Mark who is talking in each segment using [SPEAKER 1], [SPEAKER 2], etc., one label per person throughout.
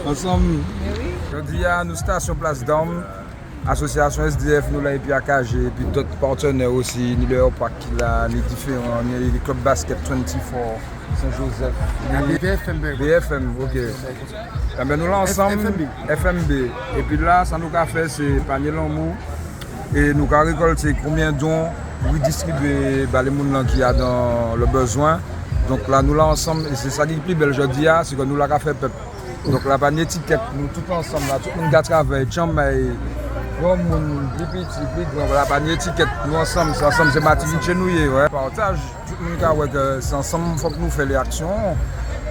[SPEAKER 1] Ensemble. Je dis à nous, station Place d'Homme, association SDF, nous là, et puis AKG, et puis d'autres partenaires aussi, ni le Opac, les différents, les clubs basket 24, Saint-Joseph. BFM, ok. Eh ben, nous là ensemble, FMB. Et puis là, ça nous a fait, c'est panier l'amour. Et nous avons récolté combien de dons pour distribuer les gens qui ont dans le besoin. Donc là, nous là ensemble, et c'est ça qui est plus belle aujourd'hui, c'est que nous l'avons fait peuple. Donc là, pas d'étiquette, nous tous ensemble, là, tout le monde qui travaille, chambre, grand monde, plus grand, là, pas d'étiquette, nous ensemble, c'est Mativit chez nous, ouais. Partage, tout le monde qui a ouais, c'est ensemble, il faut que nous fassions les actions.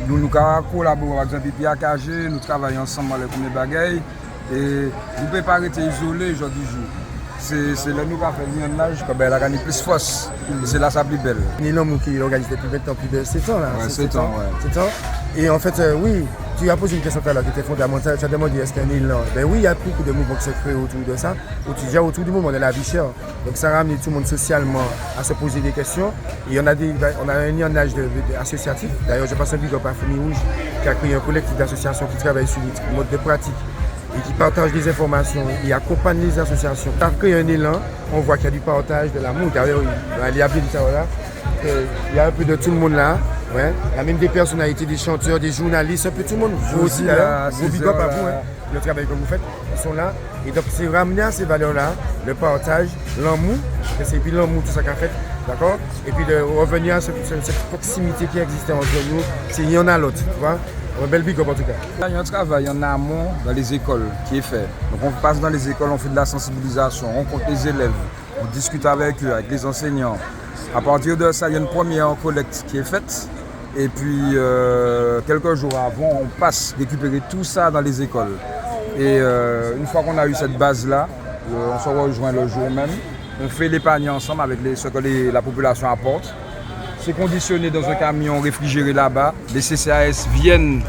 [SPEAKER 1] Nous avons collaboré avec exemple, AKG, nous travaillons ensemble avec les bagailles. Et nous ne pouvons pas rester isolés aujourd'hui. C'est là nous qui avons fait l'âge, que la gagne plus force. C'est là ça plus belle.
[SPEAKER 2] Ni l'homme qui organise depuis 20 ans, plus de 7 ans là.
[SPEAKER 1] Ouais, 7 ans, ouais.
[SPEAKER 2] 7 ans. Et en fait, oui, tu as posé une question tout à l'heure qui était fondamentale. Tu as demandé est-ce qu'il y a un île. Ben oui, il y a beaucoup de mouvements qui se créent autour de ça, autour du mouvement de la vie chère. Donc ça ramène tout le monde socialement à se poser des questions. Et on a un lignage associatif. D'ailleurs, je passe un big up à Famille Rouge qui a créé un collectif d'associations qui travaille sur les modes de pratique et qui partagent des informations et accompagnent les associations. Ça crée un élan, on voit qu'il y a du partage, de l'amour. D'ailleurs, il y a un peu de tout le monde là. Ouais. Il y a même des personnalités, des chanteurs, des journalistes, un peu tout le monde. Vous aussi, gros big up à vous, le travail que vous faites, ils sont là. Et donc, c'est ramener à ces valeurs-là, le partage, l'amour, c'est puis l'amour, tout ça qu'on fait, d'accord. Et puis de revenir à cette proximité qui existait entre nous, c'est il y en a l'autre, tu vois. Un bel big up en tout cas.
[SPEAKER 1] Il y a un travail en amont dans les écoles qui est fait. Donc on passe dans les écoles, on fait de la sensibilisation, on rencontre les élèves, on discute avec eux, avec les enseignants. À partir de ça, il y a une première collecte qui est faite. Et puis quelques jours avant, on passe récupérer tout ça dans les écoles. Et une fois qu'on a eu cette base-là, on se rejoint le jour même. On fait les paniers ensemble avec ce que la population apporte. C'est conditionné dans un camion réfrigéré là-bas. Les CCAS viennent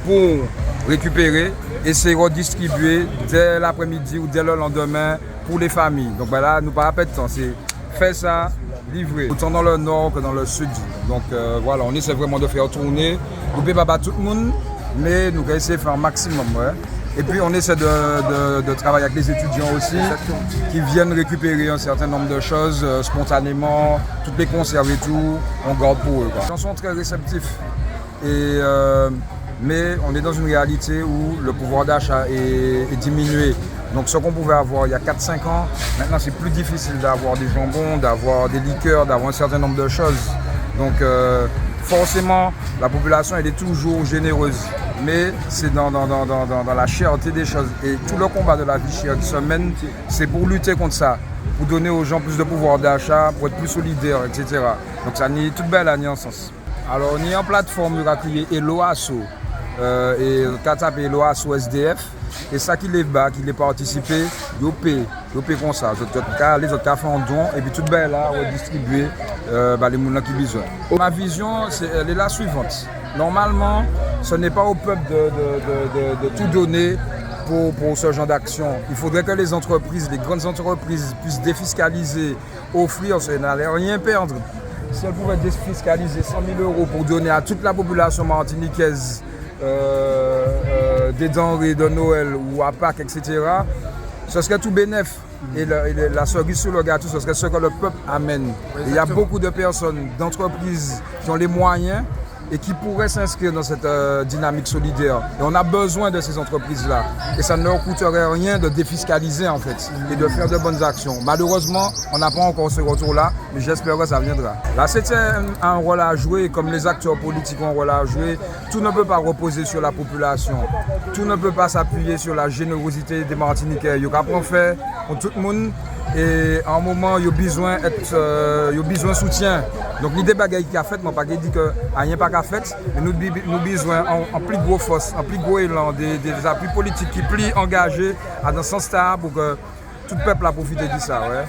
[SPEAKER 1] pour récupérer et c'est redistribué dès l'après-midi ou dès le lendemain pour les familles. Donc ben là, nous pas de temps, c'est faire ça, livrer. Autant dans le nord que dans le sud. Donc voilà, on essaie vraiment de faire tourner. Nous ne pouvons pas tout le monde, mais nous essayons de faire un maximum. Ouais. Et puis on essaie de travailler avec les étudiants aussi, qui viennent récupérer un certain nombre de choses spontanément, toutes les conserves et tout, on garde pour eux. Ils sont très réceptifs. Mais on est dans une réalité où le pouvoir d'achat est diminué. Donc ce qu'on pouvait avoir il y a 4-5 ans, maintenant c'est plus difficile d'avoir des jambons, d'avoir des liqueurs, d'avoir un certain nombre de choses. Donc forcément, la population elle est toujours généreuse. Mais c'est dans la cherté des choses. Et tout le combat de la vie chère qui se mène, c'est pour lutter contre ça, pour donner aux gens plus de pouvoir d'achat, pour être plus solidaires, etc. Donc ça n'est toute belle année en sens. Alors on est en plateforme, il y a créé Eloasso. Et quand tu as Eloasso SDF, et ça qui est bas, qui est participé, ils paient comme ça. Les autres font un don, et puis tout belle là, redistribuer les gens qui ont besoin. Ma vision, elle est la suivante. Normalement, ce n'est pas au peuple de tout donner pour ce genre d'action. Il faudrait que les entreprises, les grandes entreprises puissent défiscaliser, offrir, ça n'allait rien perdre. Si elles pouvaient défiscaliser 100 000 € pour donner à toute la population martiniquaise des denrées de Noël ou à Pâques, etc., ce serait tout bénéf. Et la cerise sur le gâteau, ce serait ce que le peuple amène. Et il y a beaucoup de personnes, d'entreprises qui ont les moyens et qui pourraient s'inscrire dans cette dynamique solidaire. Et on a besoin de ces entreprises-là. Et ça ne leur coûterait rien de défiscaliser en fait et de faire de bonnes actions. Malheureusement, on n'a pas encore ce retour-là, mais j'espère que ça viendra. Là, c'était un rôle à jouer, comme les acteurs politiques ont un rôle à jouer. Tout ne peut pas reposer sur la population. Tout ne peut pas s'appuyer sur la générosité des Martiniquais. Il y a qu'à faire pour tout le monde. Et à un moment, il y a besoin de soutien. Donc l'idée bagaille qui a fait, mon paquet dit que rien pas qu'à fait, mais nous besoin en plus gros force, en plus gros élan, des appuis politiques qui plus engagés dans ce sens-là pour que tout le peuple a profité de ça. Ouais.